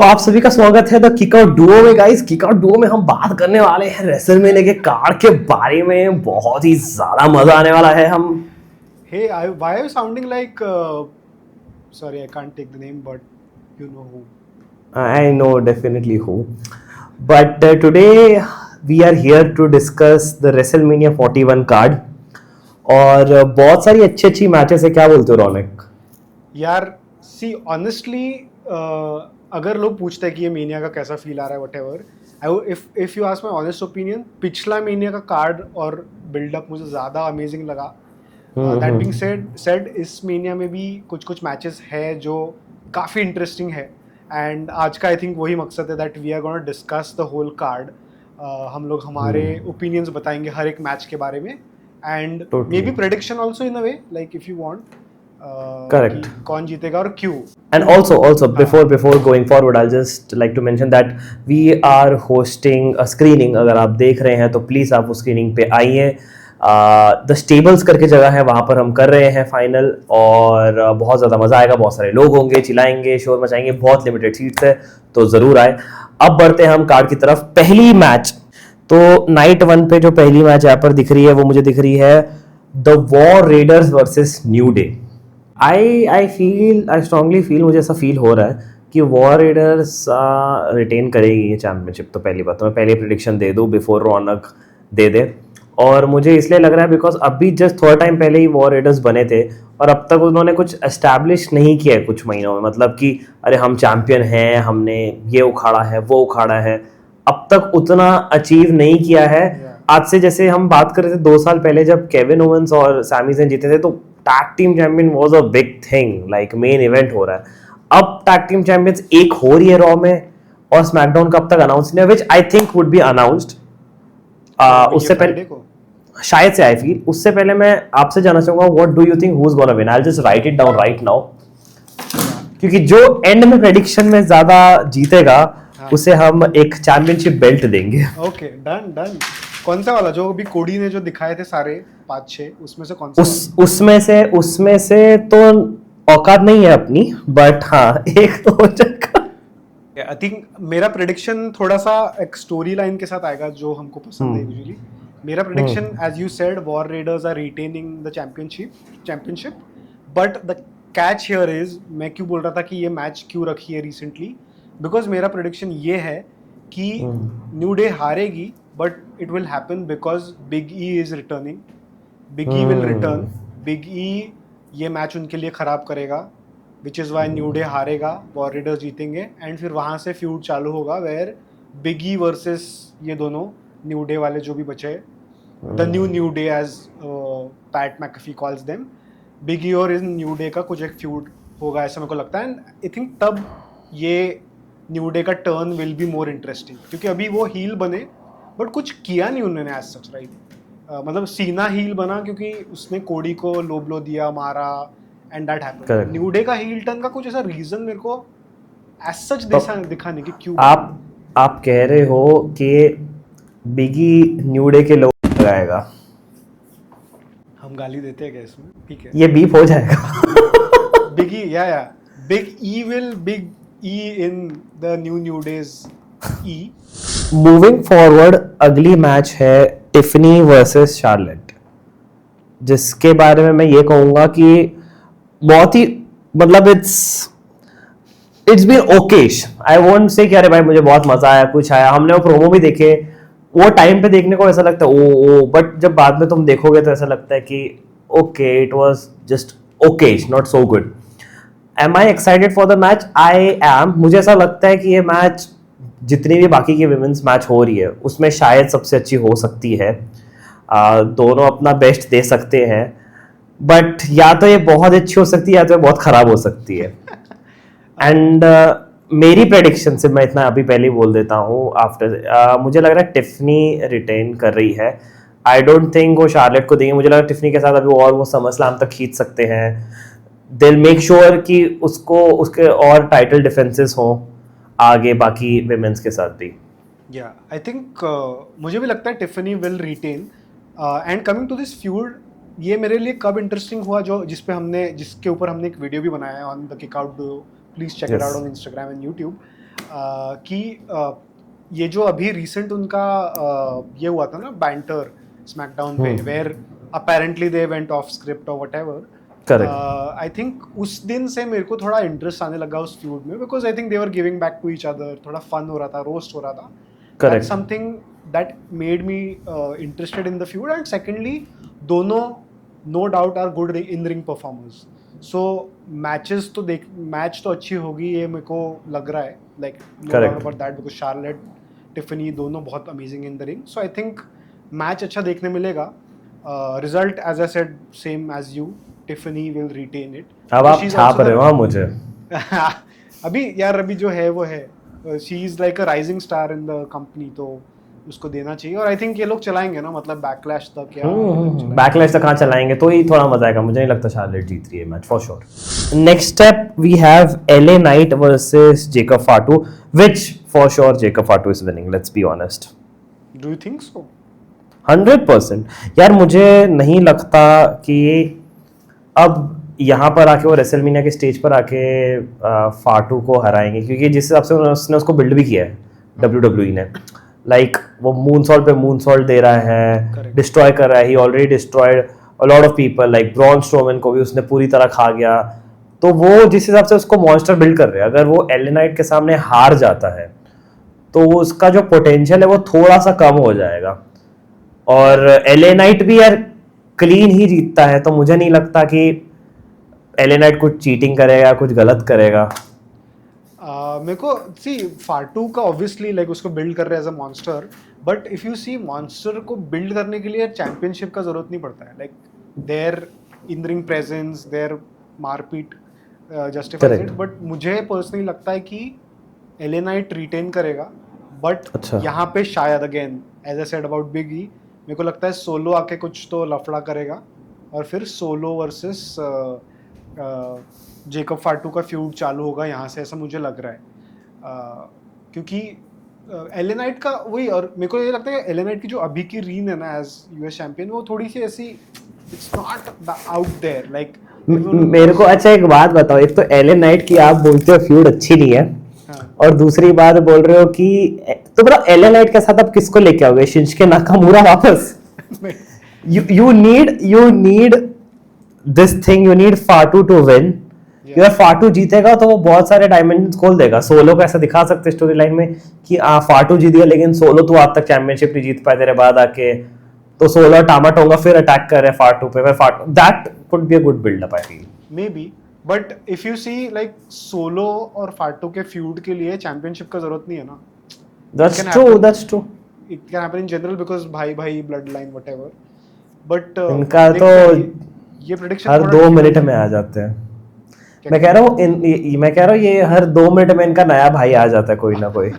तो आप सभी का स्वागत है द किक आउट डुओ में। गाइस, किक आउट डुओ में हम बात करने वाले हैं रेसलमेनिया के कार्ड के बारे में। बहुत ही ज्यादा मजा आने वाला है। हम Hey, why are you sounding like? Sorry, I can't take the name, but you know who. I know definitely who, but today we are here to discuss the WrestleMania 41 card. और बहुत सारी अच्छी अच्छी मैचेस है। क्या बोलते हो रौनक? यार, see, honestly, अगर लोग पूछते हैं कि ये मेनिया का कैसा फील आ रहा है, whatever, if you ask my honest opinion, पिछला मेनिया का कार्ड और बिल्डअप मुझे ज़्यादा अमेजिंग लगा। दैट बीइंग सेड इस मेनिया में भी कुछ कुछ मैचेस है जो काफ़ी इंटरेस्टिंग है। एंड आज का आई थिंक वही मकसद है that we are gonna discuss the whole card. हम लोग हमारे ओपिनियंस बताएंगे हर एक मैच के बारे में, and may be prediction also in a way, like if you want, Correct. कौन जीतेगा और क्यों। And also before going forward, I'll just like to mention that we are hosting a screening. अगर आप देख रहे हैं तो प्लीज़ आप उस स्क्रीनिंग पे आइए। द स्टेबल्स करके जगह है, वहाँ पर हम कर रहे हैं फाइनल। और बहुत ज़्यादा मज़ा आएगा। बहुत सारे लोग होंगे, चिल्लाएंगे, शोर मचाएंगे। बहुत लिमिटेड सीट्स है, तो ज़रूर आए। अब बढ़ते हैं हम कार्ड की तरफ। पहली मैच तो नाइट 1 पे जो पहली मैच यहाँ पर दिख रही है वो मुझे दिख रही है the war readers versus new day. I strongly feel, मुझे ऐसा फील हो रहा है कि वॉर रेडर्स रिटेन करेगी ये चैंपियनशिप। तो पहली बात तो मैं पहले प्रिडिक्शन दे दूँ बिफोर रौनक दे दे। और मुझे इसलिए लग रहा है बिकॉज अभी जस्ट थोड़ा टाइम पहले ही वॉर रेडर्स बने थे और अब तक उन्होंने कुछ एस्टैब्लिश नहीं किया है कुछ महीनों में। मतलब कि अरे हम चैंपियन हैं, हमने ये उखाड़ा है, वो उखाड़ा है, अब तक उतना अचीव नहीं किया है। आज से जैसे हम बात कर रहे थे 2 साल पहले जब केविन ओवेंस और सैमी ज़ेन जीते थे तो tag team champion was a big thing, like main event हो रहा है। अब टैग टीम चैंपियंस एक हो रही है रॉ में और स्मैकडाउन कब तक अनाउंस नहीं है, which I think would be announced उससे पहले को शायद से। आई फील उससे पहले मैं आपसे जानना चाहूंगा what do you think who is gonna win. I will just right it down right now, क्योंकि जो एंड में प्रेडिक्शन में ज्यादा जीतेगा उसे हम एक चैंपियनशिप बेल्ट देंगे। Okay, done done. कौन सा वाला जो अभी कोडी ने जो दिखाए थे सारे 5-6, उसमें से कौन सा वाला? उसमें से तो औकात नहीं है अपनी, बट हाँ एक तो हो जाएगा। आई थिंक मेरा प्रेडिक्शन थोड़ा सा एक स्टोरी लाइन के साथ आएगा जो हमको पसंद है यूजुअली। मेरा prediction, as you said, war raiders are retaining the championship, but the catch here is, मैं क्यों बोल रहा था कि ये मैच क्यों रखी है रिसेंटली, बिकॉज मेरा प्रेडिक्शन ये है कि न्यू डे हारेगी, but it will happen because Big E is returning. Big E will return. Big E ये मैच उनके लिए खराब करेगा, which is why New Day हारेगा, वॉर रेडर्स जीतेंगे, एंड फिर वहाँ से फ्यूड चालू होगा वेयर बिग ई वर्सेस ये दोनों न्यू डे वाले जो भी बचे, the New Day as Pat McAfee calls them. Big E और इन न्यू डे का कुछ एक फ्यूड होगा, ऐसा मेरे को लगता है। एंड आई थिंक तब ये न्यू डे का turn will be more interesting, क्योंकि अभी वो हील बने बट कुछ किया नहीं उन्होंने एज सच, राइट? मतलब सीना हील बना क्योंकि उसने कोडी को लो ब्लो दिया, मारा, and that happened. New day का हील टर्न का कुछ ऐसा रीजन मेरे को एज सच दिखाने की क्यों। आप कह रहे हो कि बिगी न्यू डे के लोग लगाएगा? हम गाली देते हैं क्या इसमें? ठीक है, ये बीप हो जाएगा। बिगी या big E will big E in the new days E. Moving forward अगली मैच है टिफनी वर्सेस शार्लेट, जिसके बारे में मैं ये कहूंगा कि बहुत ही मतलब it's been okayish. I won't say कि अरे भाई मुझे बहुत मजा आया, कुछ आया। हमने वो प्रोमो भी देखे, वो टाइम पे देखने को ऐसा लगता है ओ, बट जब बाद में तुम देखोगे तो ऐसा लगता है कि okay it was just okayish, not so good. Am I excited for the match? I am. मुझे ऐसा लगता है कि ये मैच जितनी भी बाकी की विमेंस मैच हो रही है उसमें शायद सबसे अच्छी हो सकती है। दोनों अपना बेस्ट दे सकते हैं, बट या तो ये बहुत अच्छी हो सकती है या तो ये बहुत खराब हो सकती है। एंड मेरी प्रेडिक्शन से मैं इतना अभी पहले ही बोल देता हूँ, आफ्टर मुझे लग रहा है टिफनी रिटेन कर रही है। आई डोंट थिंक वो शार्लेट को देंगे। मुझे लग रहा है टिफनी के साथ अभी और वो समरस्लैम तक खींच सकते हैं। दिल मेक श्योर कि उसको उसके और टाइटल डिफेंसेस हों आगे बाकी विमेंस के साथ भी। या आई थिंक मुझे भी लगता है Tiffany will retain. And coming to this feud, ये मेरे लिए कब इंटरेस्टिंग हुआ, जो जिसके ऊपर हमने एक वीडियो भी बनाया है on the kick out duo, please check it out on Instagram and YouTube. कि ये जो अभी रिसेंट उनका ये हुआ था ना बैंटर स्मैकडाउन पे where apparently they went off script और व्हाटएवर करेक्ट आई थिंक उस दिन से मेरे को थोड़ा इंटरेस्ट आने लगा उस फ्यूड में because I think they were giving back to each other थोड़ा फन हो रहा था रोस्ट हो रहा था Correct. Something that made me interested in the feud and secondly दोनों no doubt are good in ring performers so match तो अच्छी होगी ये मेरे को लग रहा है like no doubt about that because Charlotte Tiffany दोनों बहुत amazing in the ring so I think match अच्छा देखने मिलेगा result as I said same as you Tiffany will retain it अब आप छाप रहे हो मुझे अभी यार अभी जो है वो है she is like a rising star in the company तो उसको देना चाहिए और आई थिंक ये लोग चलाएंगे ना मतलब बैकलैश तक या बैकलैश तक कहाँ चलाएंगे तो ही थोड़ा मजा आएगा मुझे नहीं लगता शार्लेट जीत रही है match for sure next step we have LA Knight versus Jacob Fatu which for sure Jacob Fatu is winning let's be honest do you think so 100% यार मुझे नहीं लगता कि अब यहाँ पर आके वो रेसलमेनिया के स्टेज पर आके फाटू को हराएंगे क्योंकि जिस हिसाब से उसने उसको बिल्ड भी किया है WWE ने लाइक वो मूनसॉल्ट पे मूनसॉल्ट दे रहा है डिस्ट्रॉय कर रहा है ही already destroyed a lot of people like Braun Strowman को भी उसने पूरी तरह खा गया तो वो जिस हिसाब से उसको मॉन्स्टर बिल्ड कर रहे हैं अगर वो एलए नाइट के सामने हार जाता है तो उसका जो पोटेंशियल है वो थोड़ा सा कम हो जाएगा और एलए नाइट भी यार क्लीन ही जीतता है तो मुझे नहीं लगता कि एलए नाइट कुछ चीटिंग करेगा कुछ गलत करेगा मेरे को सी फाटू का ऑब्वियसली लाइक उसको बिल्ड कर रहे हैं as a monster but if you see monster को बिल्ड करने के लिए चैंपियनशिप का जरूरत नहीं पड़ता है like there in ring presence there मारपीट जस्टिफाइज इट बट मुझे पर्सनली लगता है कि एलए नाइट रिटेन करेगा बट यहाँ पे शायद again as I said about Big E मेरे को लगता है सोलो आके कुछ तो लफड़ा करेगा और फिर सोलो वर्सेस जेकब फाटू का फ्यूड चालू होगा यहाँ से ऐसा मुझे लग रहा है क्योंकि एलए नाइट का वही और मेरे को ये लगता है एलए नाइट की जो अभी की रीन है ना एज यूएस चैंपियन वो थोड़ी सी ऐसी it's not out there like मेरे को अच्छा एक बात बताओ एक तो एलए नाइट की आप बोलते हो फ्यूड अच्छी नहीं है और दूसरी बात बोल रहे हो कि तो मतलब एलए नाइट के साथ आप किसको लेके आओगे शिंजुके नाकामुरा वापस you need this thing you need Fatu to win यार फाटू जीतेगा तो वो बहुत सारे डायमेंशंस खोल देगा सोलो को ऐसा दिखा सकते स्टोरी लाइन में कि फाटू जीत गया लेकिन सोलो तो आज तक चैंपियनशिप नहीं जीत पाए तेरे बाद आके तो सोलो टामा टोंगा फिर अटैक कर रहे फाटू पे Fatu that could be a good build up I feel maybe but if you see like Solo और फाटू के फ्यूड के लिए चैंपियनशिप का जरूरत नहीं है ना that's true it can happen in general because भाई भाई bloodline whatever but इनका तो ये प्रेडिक्शन हर 2 मिनट में आ जाते हैं मैं कह रहा हूँ ये हर 2 मिनट में इनका नया भाई आ जाता है कोई ना कोई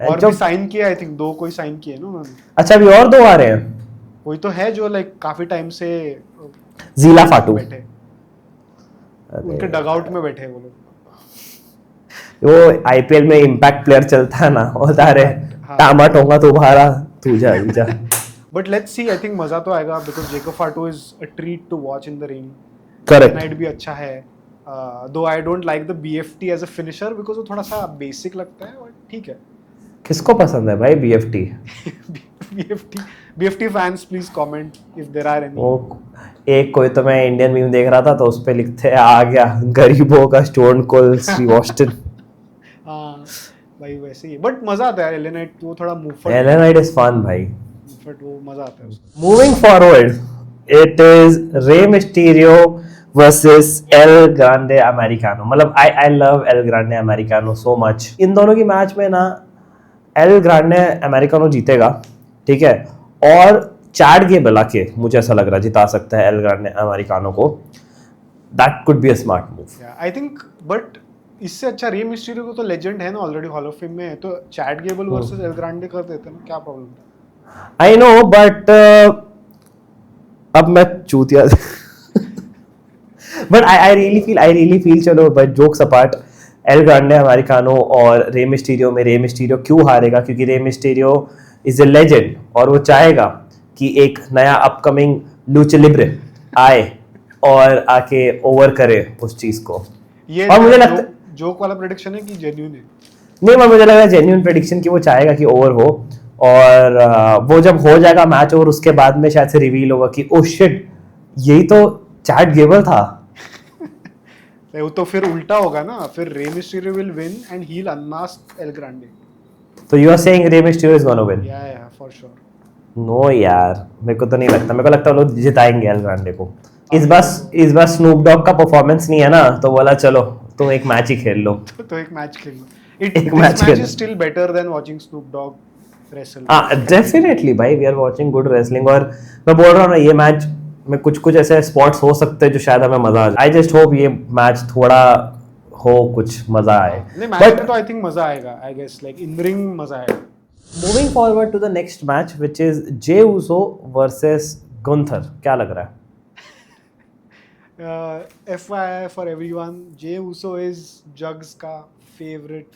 और भी साइन किया आई थिंक 2 कोई साइन किए ना उन्होंने अच्छा अभी और 2 आ रहे हैं कोई तो है जो लाइक काफी टाइम से जीला फाटू बैठे उनके डगआउट में बैठे वो लोग वो आईपीएल में इंपैक्ट प्लेयर चलता है ना वो तारे टामा टोंगा तुम्हारा तू जा but let's see I think मजा तो आएगा because Jacob Fatu is a treat to watch in the ring correct Knight भी अच्छा है though I don't like the BFT as a finisher because वो थोड़ा सा बेसिक लगता है बट ठीक है किसको पसंद है भाई BFT BFT fans please comment if there are any वो एक कोई तो मैं इंडियन मीम देख रहा था तो उस पे लिखते आ गया गरीबों का स्टोन कोल्ड स्टीव ऑस्टिन हां भाई वैसे ही बट मजा आता है एलए नाइट वो थोड़ा मूवफट एलए नाइट इज फन भाई बट वो मजा आता है उसको moving forward it is Rey Mysterio versus El Grande Americano मतलब I love El Grande Americano so much इन दोनों की मैच में ना एल ग्रांडे अमेरिकानो जीतेगा ठीक है और चैड गेबल आके मुझे ऐसा लग रहा है जिता सकता है एल ग्रांडे अमेरिकानो को that could be a smart move I think but इससे अच्छा रे मिस्टीरियो को तो लेजेंड है ना ऑलरेडी हॉल ऑफ फेम में है तो Chad Gable versus El Grande कर देते ना क्या प्रॉब्लम था आई नो बट अब मैं चूतिया बट आई रियली फील चलो but jokes apart L Grande americano और रे मिस्टीरियो में रे मिस्टीरियो क्यों हारेगा क्योंकि रे मिस्टीरियो इज ए लेजेंड और वो चाहेगा कि एक नया अपकमिंग लूचा लिब्रे आए और आके ओवर करे उस चीज को ये और मुझे लगता जोक वाला प्रेडिक्शन है कि जेन्युइन है नहीं, मैं मुझे लग रहा है जेन्युइन प्रेडिक्शन कि वो चाहेगा कि ओवर हो, और वो जब हो जाएगा मैच ओवर उसके बाद में शायद से रिवील होगा कि ओ शिट, यही तो चैट गेबल था। वो तो फिर उल्टा होगा ना, फिर Rey Mysterio will win and he will unmask El Grande. तो you are saying Rey Mysterio is gonna win? Yeah for sure. No यार, मेरे को तो नहीं लगता, मेरे को लगता है वो लोग जिताएंगे एल ग्रांडे को। अभी इस बार स्नूप डॉग का परफॉर्मेंस नहीं है ना, तो बोला चलो तुम एक मैच ही खेल लो। तो एक मैच खेल लो। एक दिस मैच मैच खेल is still better than watching Snoop Dogg wrestle. Definitely भाई, we are watching good wrestling, और मैं बोल रहा हूँ ना ये मैच में कुछ कुछ ऐसे स्पॉट्स हो सकते हैं जो शायद हमें मजा आ जाए। आई जस्ट होप ये मैच थोड़ा हो, कुछ मजा आए। नहीं, मैच में तो आई थिंक मजा आएगा, I guess like in ring मजा आएगा। Moving forward to the next match which is Jey Uso versus Gunther, क्या लग रहा है? FYI for everyone, Jey Uso is Jugs का favorite.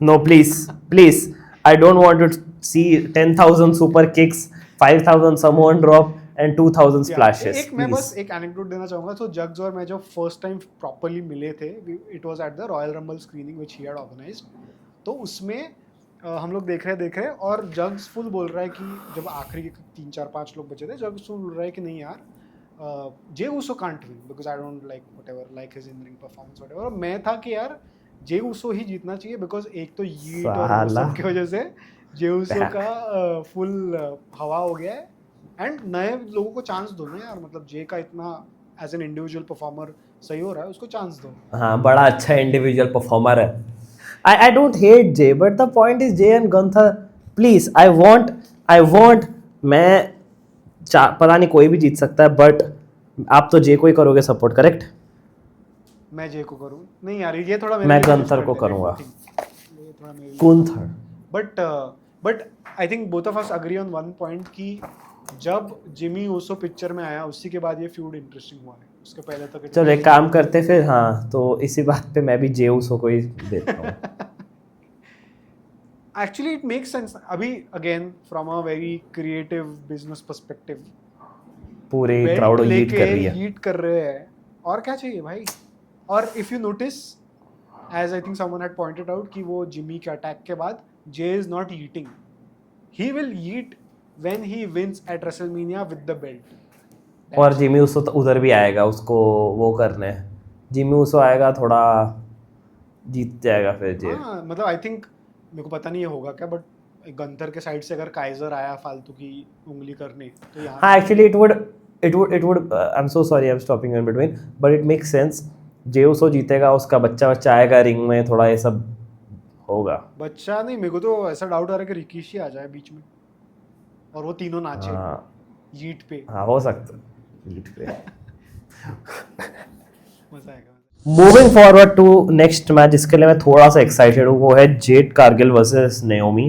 No, please, I don't want to see 10,000 super kicks, 5,000 Samoan drop and 2,000 splashes. एक मैं बस एक anecdote देना चाहूंगा। तो जग्स और मैं जब फर्स्ट टाइम प्रॉपर्ली मिले थे, it was at the Royal Rumble screening which he had organised. तो उसमें हम लोग देख रहे और जग्स फुल बोल रहा है कि जब आखिरी 3-4-5 लोग बचे थे, जग्स फुल बोल रहा है कि नहीं यार, J Uso can't win because I don't like his in ring performance whatever. मैं था कि यार जे ऊसो ही जीतना चाहिए बिकॉज एक तो यीट और वो सब की वजह से जे ऊसो का फुल हवा हो गया है। एंड नए लोगों को चांस दो ना यार, मतलब जे का इतना एज एन इंडिविजुअल परफॉर्मर सही हो रहा है, उसको चांस दो। हाँ, बड़ा अच्छा इंडिविजुअल परफॉर्मर है। I don't hate Jay, but the point is Jay and Gunther, please, I want, मैं पता नहीं कोई भी जीत सकता है, बट आप तो जे को ही करोगे सपोर्ट, करेक्ट? मैं जे को करूं? नहीं यार, ये थोड़ा मेरे मैं लिए गंथर को punishment है, करूंगा। ये थोड़ा मेरे लिए। Gunther. But I think both of us agree on one point कि जब जिमी ऊसो पिक्चर में आया उसी के बाद ये फ्यूड इंटरेस्टिंग हुआ है, उसके पहले तक चलो एक काम करते फिर, हाँ, तो इसी बात पे मैं भी जे ऊसो को ही देता हूँ। Actually it makes sense. अभी again from a very creative business perspective, पूरे क्राउड को लीड कर रही है। लीड कर रहे हैं, और क्या चाहिए भाई। और if you notice, as I think someone had pointed out कि वो जिमी के अटैक के बाद J is not eating, he will eat when he wins at WrestleMania with the belt. और जिमी ऊसो तो उधर भी आएगा उसको वो करने, जिमी ऊसो आएगा, थोड़ा जीत जाएगा फिर जे। हाँ, मतलब आई थिंक, मेरे को पता नहीं ये होगा क्या, बट गंथर के साइड से अगर काइजर आया फालतू की उंगली करने तो यहाँ। हाँ, actually it would I am so sorry, I am stopping in between, but it makes sense. Jey Uso जीतेगा, उसका बच्चा आएगा रिंग में, थोड़ा ये सब होगा। बच्चा नहीं, मेरे को तो ऐसा डाउट आ रहा है कि रिकीशी आ जाए बीच में और वो तीनों नाचे यीट पे। हाँ, हो सकता है यीट पे। मजा आएगा। Moving forward to next match, जिसके लिए मैं थोड़ा सा एक्साइटेड हूँ, वो है Jade Cargill versus Naomi.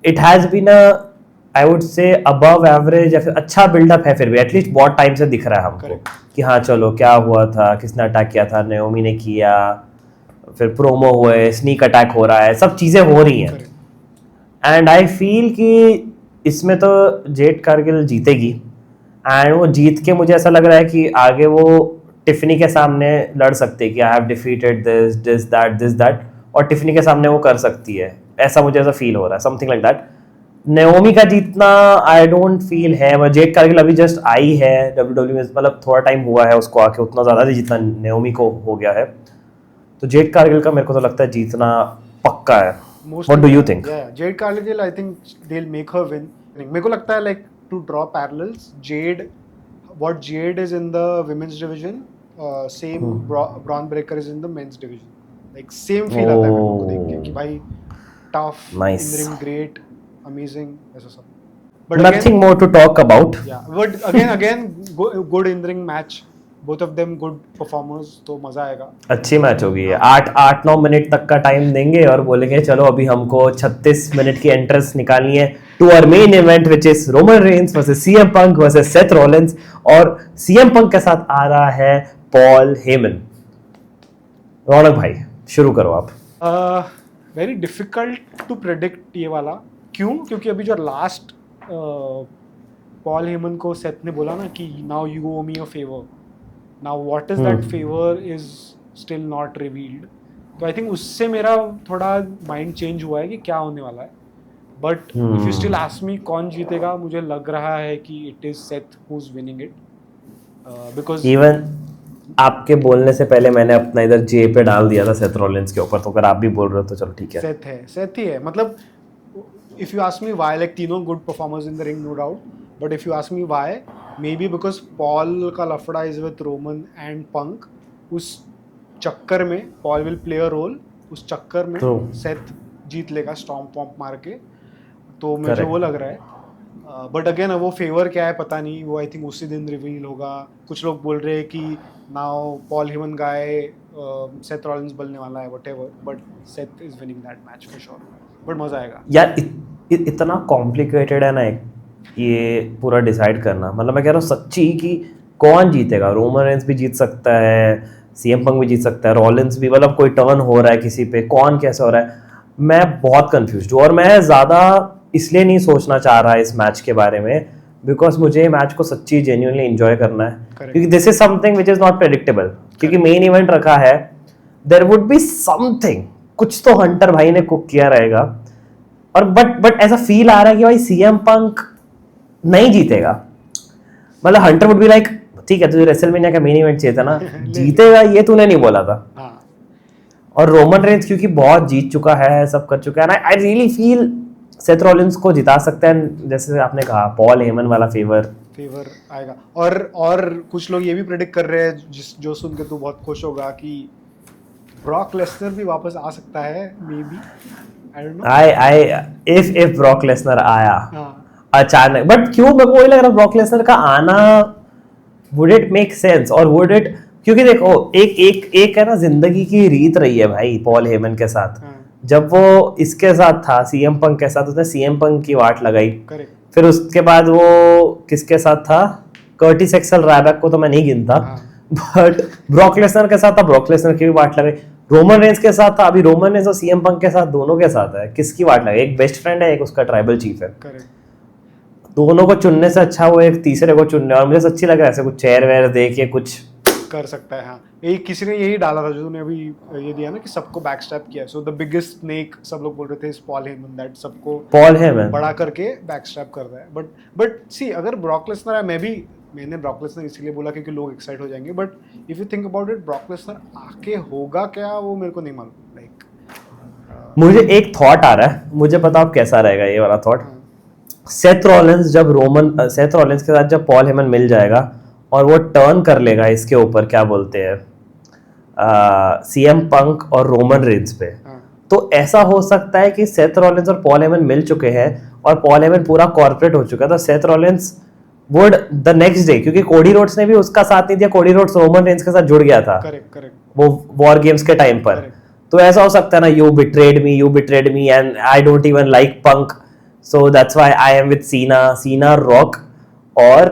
It has been I would say above average या फिर अच्छा बिल्डअप है, फिर भी एटलीस्ट बहुत टाइम से दिख रहा है हमको कि हाँ चलो क्या हुआ था, किसने अटैक किया था, नेओमी ने किया, फिर प्रोमो हुए, स्नीक अटैक हो रहा है, सब चीज़ें हो रही हैं। एंड आई फील कि इसमें तो जेड कारगिल जीतेगी, एंड वो जीत के मुझे ऐसा लग रहा है कि आगे वो टिफनी के सामने लड़ सकती है कि I have defeated this that, और टिफनी के सामने वो कर सकती है, ऐसा मुझे ऐसा फील हो रहा है, समथिंग लाइक दैट। नेओमी का जीतना आई डोंट फील है। जेड कारगिल अभी जस्ट आई है WWE में, मतलब थोड़ा टाइम हुआ है उसको आके, उतना ज़्यादा नहीं जितना नेओमी को हो गया है। तो जेड कारगिल का मेरे को तो लगता है जीतना पक्का है। What do you think? Jade Cargill, I think they will make her win. मेरे को लगता है like to draw parallels, what Jade is in the women's division, same Braun Breaker is in the men's division. Like same feel आता है मेरे को देख के कि भाई tough, nice, in ring great, amazing, ऐसा सब. But nothing more to talk about. Yeah, but again good in ring match. Both of them good performers, तो मजा आएगा। अच्छी मैच होगी। 8-9 मिनट तक का टाइम देंगे और बोलेंगे चलो अभी हमको 36 मिनट की एंट्रेंस निकालनी है to our main event which is Roman Reigns versus CM Punk versus Seth Rollins, और सीएम पंक के साथ आ रहा है पॉल हेमन। रौनक भाई शुरू करो आप। वेरी डिफिकल्ट टू प्रेडिक्ट ये वाला, क्यों? क्योंकि अभी जो लास्ट पॉल हेमन को सेथ ने बोला ना कि now you owe me a favour, now what is that favor is still not revealed, तो आई थिंक उससे मेरा थोड़ा माइंड चेंज हुआ है कि क्या होने वाला है. But if you still ask me कौन जीतेगा, मुझे लग रहा है कि it is Seth who is winning it, because even आपके बोलने से पहले मैंने अपना इधर जे पे डाल दिया था सेथ रॉलिंस के ऊपर, तो अगर आप भी बोल रहे हो तो चलो ठीक है. सेथ ही है. मतलब if you ask me why, like तीनों good performers in the ring, no doubt, but if you ask me why, maybe because Paul का लफड़ा is with Roman and Punk, उस चक्कर में Paul will play a role, उस चक्कर में Seth जीत लेगा स्टॉम्प वॉम्प मार के, तो मुझे वो लग रहा है. बट अगेन वो फेवर क्या है पता नहीं, वो आई थिंक उसी दिन रिवील होगा. कुछ लोग बोल रहे हैं कि नाउ पॉल हेमन गाय सेथ रॉलिंस बोलने वाला है, whatever, but Seth is winning that match for sure. But मजा आएगा यार. इतना कॉम्प्लिकेटेड है ना ये पूरा डिसाइड करना. मतलब मैं कह रहा हूँ सच्ची कि कौन जीतेगा. रोमन रेंस भी जीत सकता है, सीएम पंक भी जीत सकता है, रॉलिंस भी. मतलब कोई टर्न हो रहा है किसी पे, कौन कैसे हो रहा है, मैं बहुत कंफ्यूज हूँ. और मैं ज़्यादा इसलिए नहीं सोचना चाह रहा इस मैच के बारे में बिकॉज मुझे मैच को सच्ची जेन्युइनली एंजॉय करना है. क्योंकि this is something which is not predictable. क्योंकि मेन इवेंट रखा है, देयर वुड बी समथिंग, कुछ तो हंटर भाई ने कुक किया रहेगा. और बट ऐसा फील आ रहा है कि भाई सीएम पंक नहीं जीतेगा. मतलब हंटर वुड बी लाइक ठीक है तुझे रेसलमेनिया का मेन इवेंट चाहिए था ना, जीतेगा ये तूने नहीं बोला था. और रोमन रेंस क्योंकि बहुत जीत चुका है, सब कर चुका है, I really feel Seth Rollins को जिता सकता है. जैसे आपने कहा पॉल हेमन वाला फेवर आएगा. और कुछ लोग ये भी प्रेडिक्ट कर रहे हैं, जो सुन के तू बहुत खुश होगा, कि ब्रॉक लेसनर भी वापस आ सकता है may be. I don't know. If Brock Lesnar आया अचानक, बट क्यों मेरे को वही लग रहा है ब्रॉक लेसनर का आना, वुड इट मेक सेंस और वुड इट, क्योंकि देखो एक है ना जिंदगी की रीत रही है भाई पॉल हेमन के साथ. जब वो इसके साथ था सीएम पंक के साथ, उसने सीएम पंक की वाट लगाई. फिर उसके बाद वो किसके साथ था, कर्टिस एक्सेल रायबैक को तो मैं नहीं गिनता, बट ब्रॉक लेसनर के साथ था, ब्रॉक लेसनर की भी वाट लगाई. रोमन रेंस के साथ था, अभी रोमन रेंस और सीएम पंक के साथ, दोनों के साथ है. किसकी वाट लगाई, एक बेस्ट फ्रेंड है, एक उसका ट्राइबल चीफ है. दोनों को चुनने से अच्छा वो एक तीसरे को चुनने. और मुझे सच्ची लग रहा है ऐसे कुछ चेयर वेयर दे के कुछ कर सकता है. हाँ, किसी ने यही डाला था जो तूने अभी ये दिया ना कि सबको बैकस्टैप किया. सो द बिगेस्ट स्नेक सब लोग बोल रहे थे इस पॉल हेमन, दैट सबको पॉल हेमन बड़ा करके बैकस्टैप कर रहा है. बट सी अगर ब्रॉक लेसनर है, मैंने ब्रॉक लेसनर इसलिए बोला क्योंकि लोग एक्साइट हो जाएंगे. But if you think about it, Brock Lesnar आके होगा क्या वो मेरे को नहीं मालूम. लाइक मुझे एक थॉट आ रहा है, मुझे पता आप कैसा रहेगा ये वाला थॉट. सेथ रॉलिंस के साथ जब पॉल हेमन मिल जाएगा और वो टर्न कर लेगा इसके ऊपर, क्या बोलते हैं, सीएम पंक और रोमन रेंस पे, तो ऐसा हो सकता है कि सेथ रॉलिंस और पॉल हेमन मिल चुके हैं और पॉल हेमन पूरा कॉर्पोरेट हो चुका था. Seth Rollins would the next day, क्योंकि कोडी रोड्स ने भी उसका साथ नहीं दिया, कोडी रोड्स रोमन रेंस के साथ जुड़ गया था. करेक्ट. वो वॉर गेम्स के टाइम पर. तो ऐसा हो सकता है ना, you betrayed me and I don't even like punk, so that's why I am with सीना रॉक और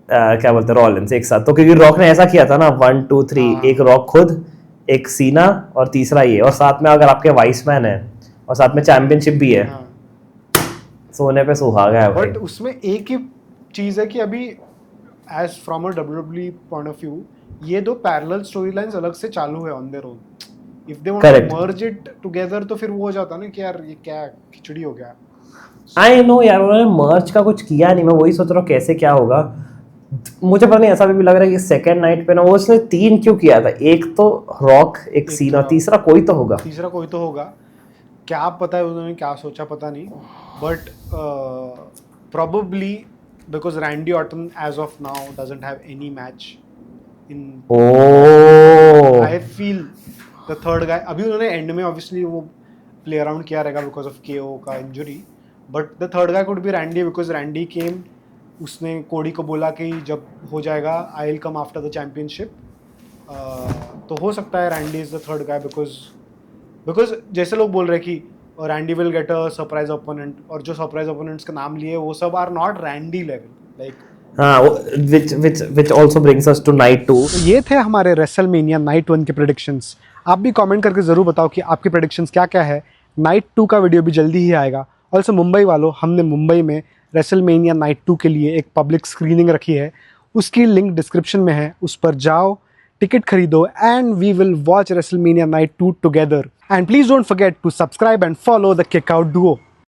क्या बोलते हैं रॉलिंस एक साथ. तो क्योंकि रॉक ने ऐसा किया था ना 1 2 3, एक रॉक खुद, एक सीना और तीसरा ये, और साथ में अगर आपके वाइस मैन है और साथ में चैंपियनशिप भी है, सोने पे सुहागा है. बट उसमें एक ही चीज है कि अभी as from a WWE point of view, ये दो पैरेलल स्टोरी लाइंस अलग से चालू है on their own. If they want to merge it together तो फिर वो हो जाता ना कि यार ये क्या खिचड़ी हो गया. आई नो यार, उन्होंने मर्ज का कुछ किया नहीं. मैं वही सोच रहा हूँ कैसे क्या होगा. मुझे पता नहीं, ऐसा भी लग रहा है कि सेकंड नाइट पे ना वो उसने 3 क्यों किया था, एक तो रॉक, एक सीना, तीसरा कोई तो होगा. क्या पता है उन्होंने क्या सोचा, पता नहीं. But probably because Randy Orton as of now doesn't have any match in. I feel the third guy, अभी उन्होंने एंड में obviously वो प्ले अराउंड किया रहेगा because of KO का injury, but the third guy could be Randy because Randy came, उसने कोडी को बोला कि जब हो जाएगा I will come after the championship. तो हो सकता है Randy is the third guy because जैसे लोग बोल रहे हैं कि Randy will get a surprise opponent, और जो surprise opponents का नाम लिए वो सब are not Randy level, like which also brings us to night 2. ये थे हमारे WrestleMania Night 1 के predictions. आप भी कमेंट करके ज़रूर बताओ कि आपके predictions क्या क्या है. Night 2 का वीडियो भी जल्दी ही आएगा. ऑल्सो मुंबई वालों, हमने मुंबई में WrestleMania Night 2 के लिए एक पब्लिक स्क्रीनिंग रखी है, उसकी लिंक डिस्क्रिप्शन में है, उस पर जाओ, टिकट खरीदो and we will watch WrestleMania night 2 together. And please don't forget to subscribe and follow the kick out Duo.